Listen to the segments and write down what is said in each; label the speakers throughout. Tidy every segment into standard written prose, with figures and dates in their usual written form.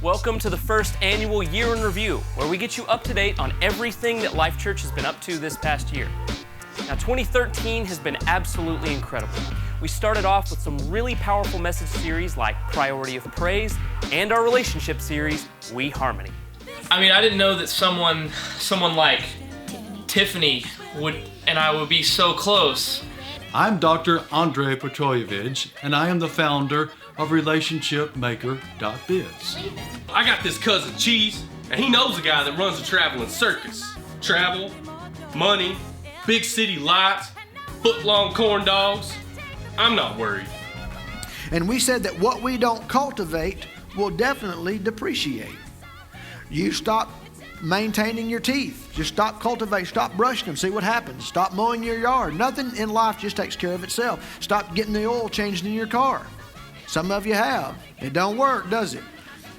Speaker 1: Welcome to the first annual Year in Review, where we get you up to date on everything that Life Church has been up to this past year. Now, 2013 has been absolutely incredible. We started off with some really powerful message series like Priority of Praise and our relationship series, We Harmony.
Speaker 2: I mean, I didn't know that someone like Tiffany and I would be so close.
Speaker 3: I'm Dr. Andrei Petroyevich, and I am the founder of RelationshipMaker.biz.
Speaker 4: I got this cousin Cheese, and he knows a guy that runs a traveling circus. Travel, money, big city lights, foot-long corn dogs. I'm not worried.
Speaker 5: And we said that what we don't cultivate will definitely depreciate. You stop maintaining your teeth. Just stop cultivating, stop brushing them, see what happens. Stop mowing your yard. Nothing in life just takes care of itself. Stop getting the oil changed in your car. Some of you have. It don't work, does it?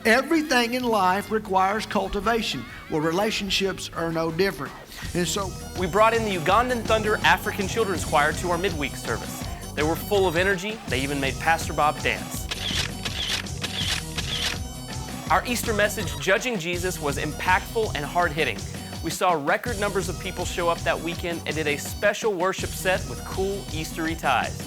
Speaker 5: Everything in life requires cultivation. Well, relationships are no different. And so
Speaker 1: we brought in the Ugandan Thunder African Children's Choir to our midweek service. They were full of energy. They even made Pastor Bob dance. Our Easter message, Judging Jesus, was impactful and hard-hitting. We saw record numbers of people show up that weekend and did a special worship set with cool Eastery ties.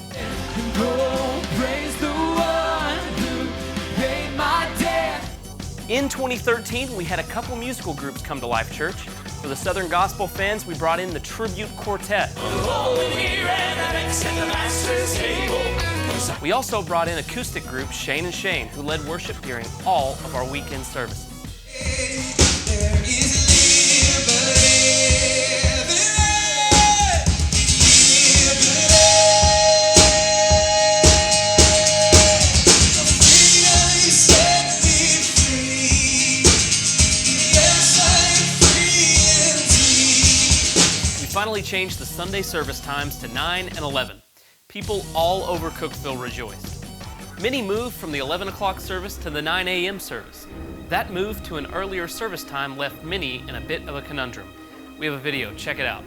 Speaker 1: In 2013, we had a couple musical groups come to Life Church. For the Southern Gospel fans, we brought in the Tribute Quartet. We also brought in acoustic group Shane and Shane, who led worship during all of our weekend services. We finally changed the Sunday service times to 9 and 11. People all over Cookeville rejoiced. Many moved from the 11 o'clock service to the 9 a.m. service. That move to an earlier service time left many in a bit of a conundrum. We have a video, check it out.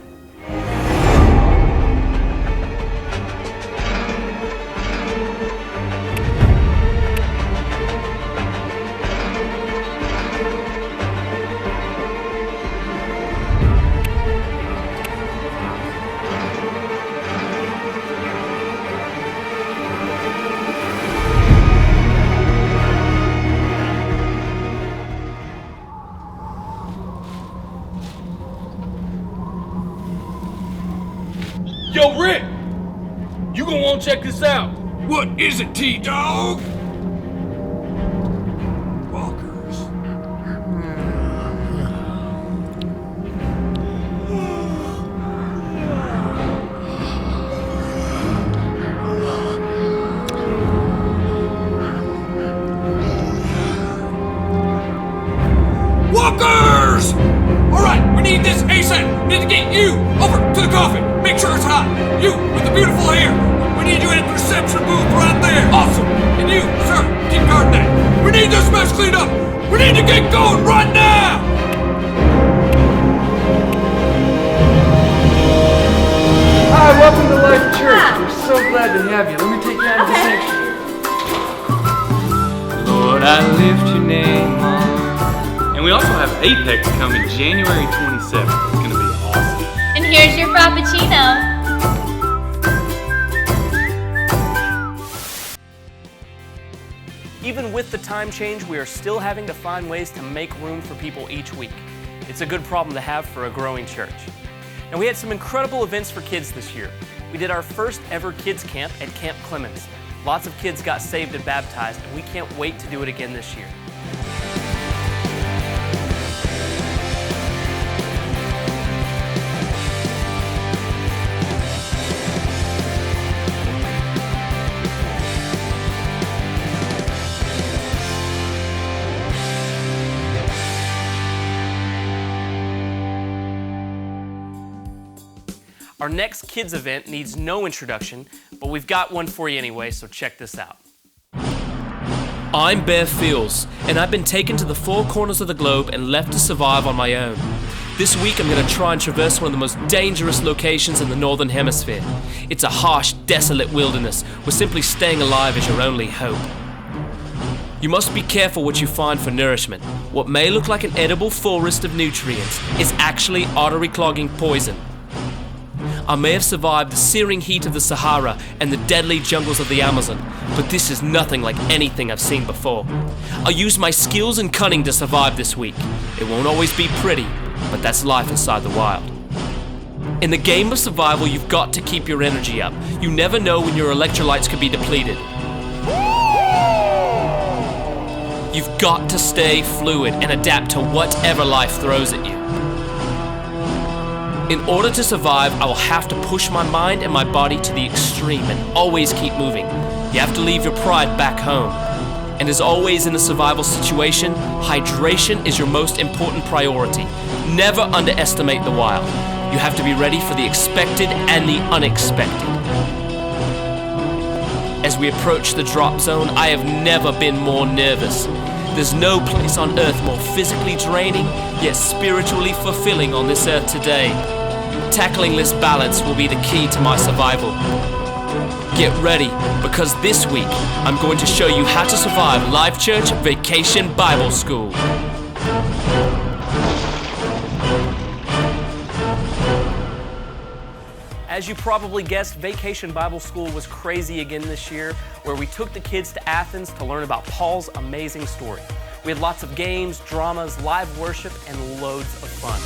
Speaker 4: Yo, Rick! You gonna wanna check this out. What is it, T-Dog? Walkers. Walkers! Alright, we need this ASAP. We need to get you over to the coffin. Make sure it's hot. You with the beautiful hair. We need you at the reception booth right there. Awesome. And you, sir, keep guarding that. We need this mess cleaned up. We need to get going right now.
Speaker 6: Hi, welcome to Life Church. We're so glad to have you. Let me take you out of the section.
Speaker 2: Lord, I lift your name on. And we also have Apex coming January 27th. It's going to be awesome.
Speaker 7: And here's your Frappuccino.
Speaker 1: Even with the time change, we are still having to find ways to make room for people each week. It's a good problem to have for a growing church. And we had some incredible events for kids this year. We did our first ever kids camp at Camp Clemens. Lots of kids got saved and baptized, and we can't wait to do it again this year. Our next kids event needs no introduction, but we've got one for you anyway, so check this out. I'm Bear Fields, and I've been taken to the four corners of the globe and left to survive on my own. This week I'm going to try and traverse one of the most dangerous locations in the Northern Hemisphere. It's a harsh, desolate wilderness where simply staying alive is your only hope.
Speaker 8: You must be careful what you find for nourishment. What may look like an edible forest of nutrients is actually artery-clogging poison. I may have survived the searing heat of the Sahara and the deadly jungles of the Amazon, but this is nothing like anything I've seen before. I'll use my skills and cunning to survive this week. It won't always be pretty, but that's life inside the wild. In the game of survival, you've got to keep your energy up. You never know when your electrolytes could be depleted. You've got to stay fluid and adapt to whatever life throws at you. In order to survive, I will have to push my mind and my body to the extreme and always keep moving. You have to leave your pride back home. And as always in a survival situation, hydration is your most important priority. Never underestimate the wild. You have to be ready for the expected and the unexpected. As we approach the drop zone, I have never been more nervous. There's no place on earth more physically draining, yet spiritually fulfilling on this earth today. Tackling this balance will be the key to my survival. Get ready, because this week, I'm going to show you how to survive Life Church Vacation Bible School.
Speaker 1: As you probably guessed, Vacation Bible School was crazy again this year, where we took the kids to Athens to learn about Paul's amazing story. We had lots of games, dramas, live worship, and loads of fun.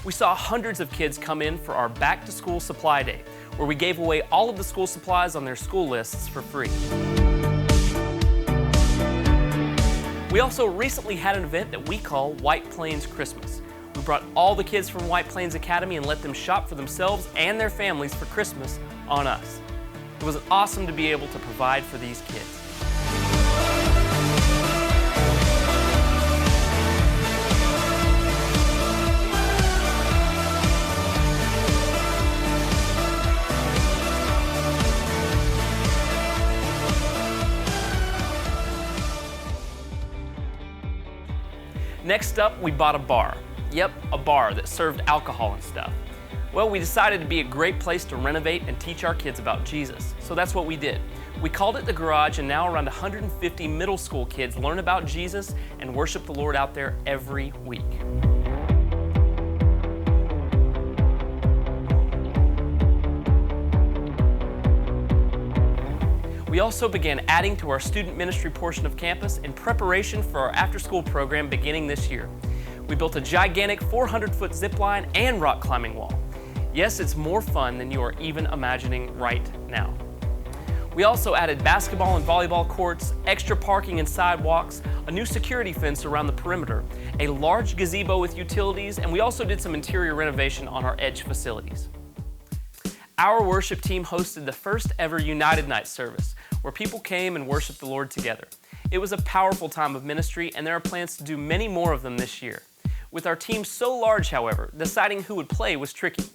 Speaker 1: We saw hundreds of kids come in for our Back to School Supply Day, where we gave away all of the school supplies on their school lists for free. We also recently had an event that we call White Plains Christmas. We brought all the kids from White Plains Academy and let them shop for themselves and their families for Christmas on us. It was awesome to be able to provide for these kids. Next up, we bought a bar. Yep, a bar that served alcohol and stuff. Well, we decided it'd be a great place to renovate and teach our kids about Jesus, so that's what we did. We called it the Garage, and now around 150 middle school kids learn about Jesus and worship the Lord out there every week. We also began adding to our student ministry portion of campus in preparation for our after-school program beginning this year. We built a gigantic 400-foot zip line and rock climbing wall. Yes, it's more fun than you are even imagining right now. We also added basketball and volleyball courts, extra parking and sidewalks, a new security fence around the perimeter, a large gazebo with utilities, and we also did some interior renovation on our edge facilities. Our worship team hosted the first ever United Night service, where people came and worshiped the Lord together. It was a powerful time of ministry, and there are plans to do many more of them this year. With our team so large, however, deciding who would play was tricky.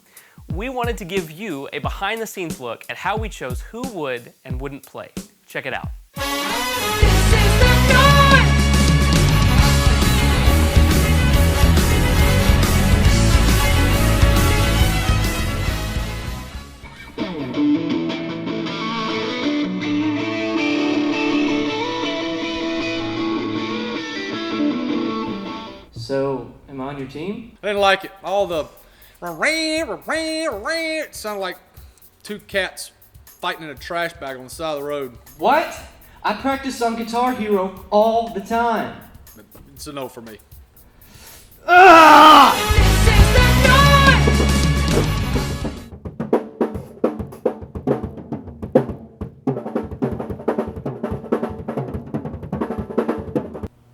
Speaker 1: We wanted to give you a behind-the-scenes look at how we chose who would and wouldn't play. Check it out.
Speaker 8: So, am I on your team?
Speaker 6: I didn't like it. All the it sounded like two cats fighting in a trash bag on the side of the road.
Speaker 8: What? I practice on Guitar Hero all the time.
Speaker 6: It's a no for me.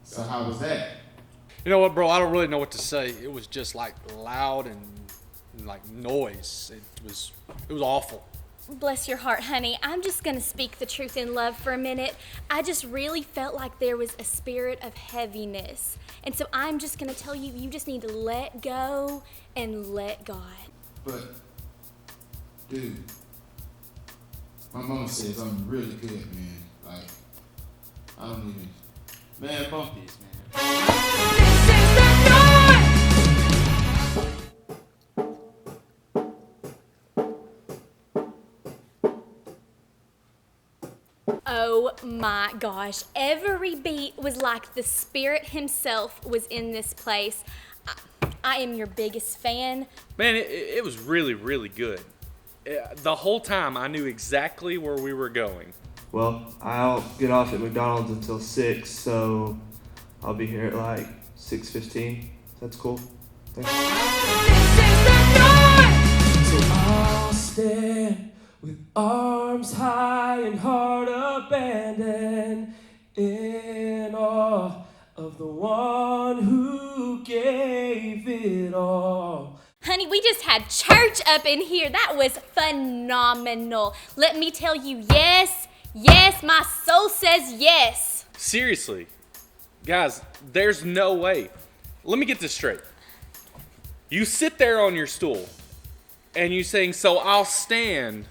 Speaker 9: So how was that?
Speaker 6: You know what, bro? I don't really know what to say. It was just like loud and like noise. It was awful.
Speaker 7: Bless your heart, honey. I'm just going to speak the truth in love for a minute. I just really felt like there was a spirit of heaviness. And so I'm just going to tell you, you just need to let go and let God.
Speaker 9: But, dude, my mama says I'm really good, man. Like, I don't even, man, bump these, man.
Speaker 7: Oh my gosh, every beat was like the Spirit himself was in this place. I am your biggest fan.
Speaker 2: Man, it was really, really good. The whole time I knew exactly where we were going.
Speaker 10: Well, I'll get off at McDonald's until 6, so I'll be here at like 6:15. That's cool. Thanks.
Speaker 8: So I'll stand with arms high and heart abandoned in awe of the one who gave it all.
Speaker 7: Honey, we just had church up in here. That was phenomenal. Let me tell you, yes, my soul says yes.
Speaker 2: Seriously, guys, there's no way. Let me get this straight. You sit there on your stool and you sing, so I'll stand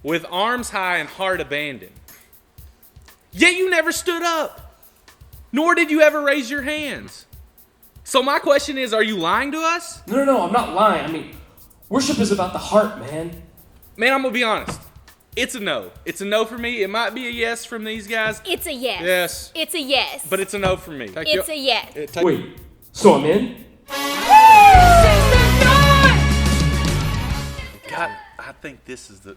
Speaker 2: with arms high and heart abandoned. Yet you never stood up, nor did you ever raise your hands. So my question is, are you lying to us?
Speaker 8: No, I'm not lying. I mean, worship is about the heart, man.
Speaker 2: Man, I'm gonna be honest. It's a no. It's a no for me. It might be a yes from these guys.
Speaker 7: It's a yes.
Speaker 2: Yes.
Speaker 7: It's a yes.
Speaker 2: But it's a no for me.
Speaker 7: It's a yes.
Speaker 8: Wait, so I'm in?
Speaker 11: God, I think this is the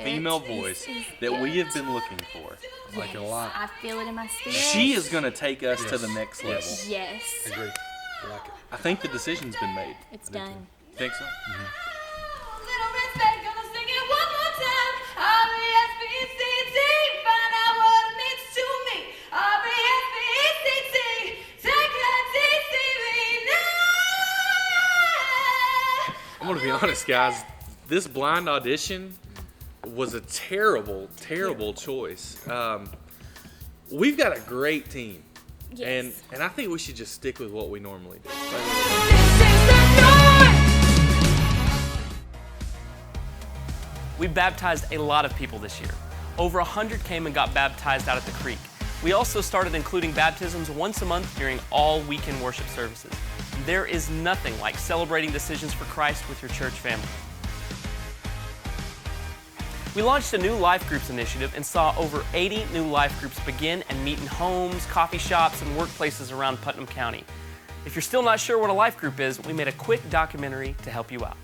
Speaker 11: female voice that we have been looking for.
Speaker 6: I like it a lot.
Speaker 7: I feel it in my spirit.
Speaker 11: She is going to take us to the next level.
Speaker 7: Yes.
Speaker 6: I agree. I like it.
Speaker 11: I think the decision's been made.
Speaker 7: It's done.
Speaker 11: Think so?
Speaker 12: Little respect, gonna sing it one more time. R-E-S-P-E-C-T, find out what it means to me. R-E-S-P-E-C-T, take that T-C-V now.
Speaker 2: I'm gonna be honest, guys. This blind audition was a terrible, terrible choice. We've got a great team.
Speaker 7: Yes.
Speaker 2: And I think we should just stick with what we normally do.
Speaker 1: We baptized a lot of people this year. Over 100 came and got baptized out at the creek. We also started including baptisms once a month during all weekend worship services. There is nothing like celebrating decisions for Christ with your church family. We launched a new life groups initiative and saw over 80 new life groups begin and meet in homes, coffee shops, and workplaces around Putnam County. If you're still not sure what a life group is, we made a quick documentary to help you out.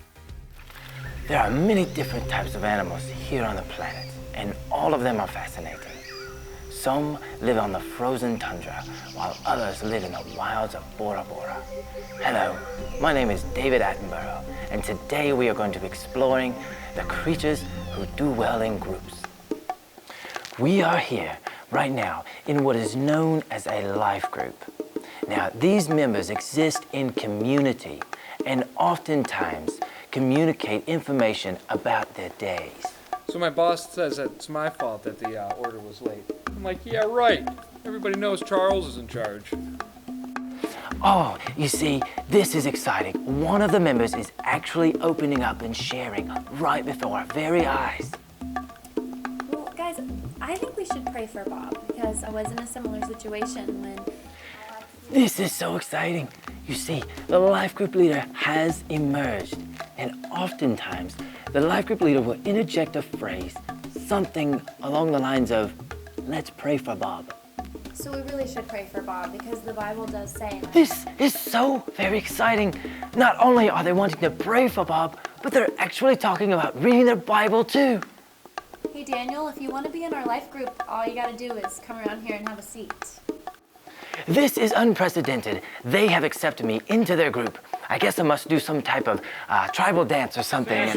Speaker 13: There are many different types of animals here on the planet, and all of them are fascinating. Some live on the frozen tundra, while others live in the wilds of Bora Bora. Hello, my name is David Attenborough, and today we are going to be exploring the creatures who do well in groups. We are here right now in what is known as a life group. Now, these members exist in community and oftentimes communicate information about their days.
Speaker 6: So my boss says that it's my fault that the order was late. I'm like, yeah, right. Everybody knows Charles is in charge.
Speaker 13: Oh, you see, this is exciting. One of the members is actually opening up and sharing right before our very eyes.
Speaker 14: Well, guys, I think we should pray for Bob because I was in a similar situation when...
Speaker 13: This is so exciting. You see, the life group leader has emerged, and oftentimes the life group leader will interject a phrase, something along the lines of, "Let's pray for Bob."
Speaker 14: So we really should pray for Bob because the Bible does say...
Speaker 13: This is so very exciting. Not only are they wanting to pray for Bob, but they're actually talking about reading their Bible too.
Speaker 14: Hey Daniel, if you want to be in our life group, all you gotta do is come around here and have a seat.
Speaker 13: This is unprecedented. They have accepted me into their group. I guess I must do some type of tribal dance or something.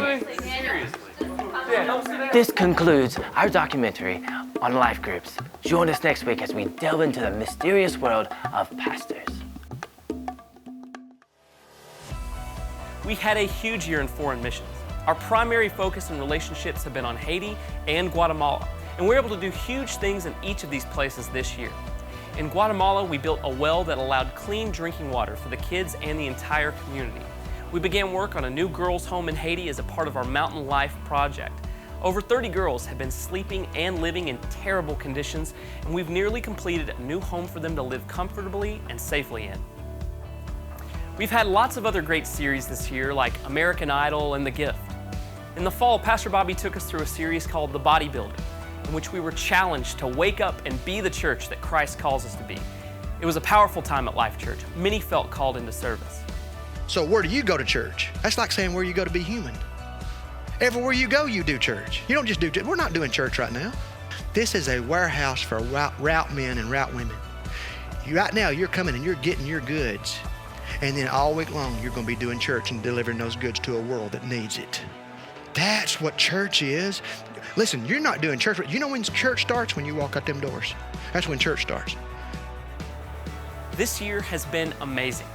Speaker 13: This concludes our documentary on life groups. Join us next week as we delve into the mysterious world of pastors.
Speaker 1: We had a huge year in foreign missions. Our primary focus and relationships have been on Haiti and Guatemala, and we're able to do huge things in each of these places this year. In Guatemala, we built a well that allowed clean drinking water for the kids and the entire community. We began work on a new girls' home in Haiti as a part of our Mountain Life project. Over 30 girls have been sleeping and living in terrible conditions, and we've nearly completed a new home for them to live comfortably and safely in. We've had lots of other great series this year, like American Idol and The Gift. In the fall, Pastor Bobby took us through a series called The Bodybuilder, in which we were challenged to wake up and be the church that Christ calls us to be. It was a powerful time at Life Church. Many felt called into service.
Speaker 5: So where do you go to church? That's like saying where you go to be human. Everywhere you go, you do church. You don't just do church. We're not doing church right now. This is a warehouse for route men and route women. Right now, you're coming and you're getting your goods. And then all week long, you're going to be doing church and delivering those goods to a world that needs it. That's what church is. Listen, you're not doing church. You know when church starts? When you walk out them doors. That's when church starts.
Speaker 1: This year has been amazing.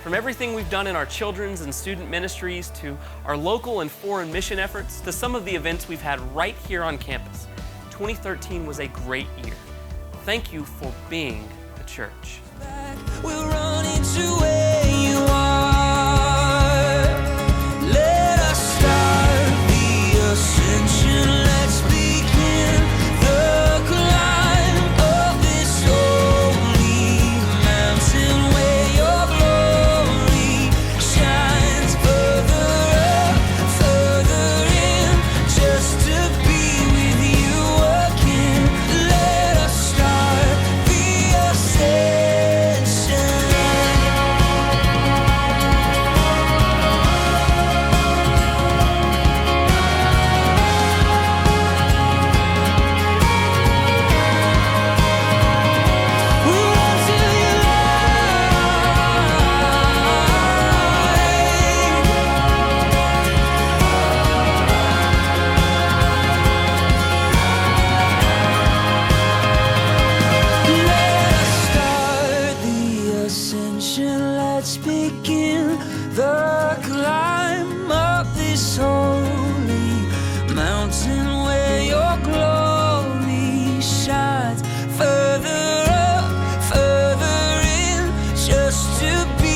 Speaker 1: From everything we've done in our children's and student ministries to our local and foreign mission efforts to some of the events we've had right here on campus, 2013 was a great year. Thank you for being the church.
Speaker 15: We'll run into where you are. Let us start the ascension. Let's begin the climb of this holy mountain where your glory shines further up, further in, just to be with you again. Let us start the ascension. Let's begin the climb up this holy mountain where your glory shines further up, further in, just to be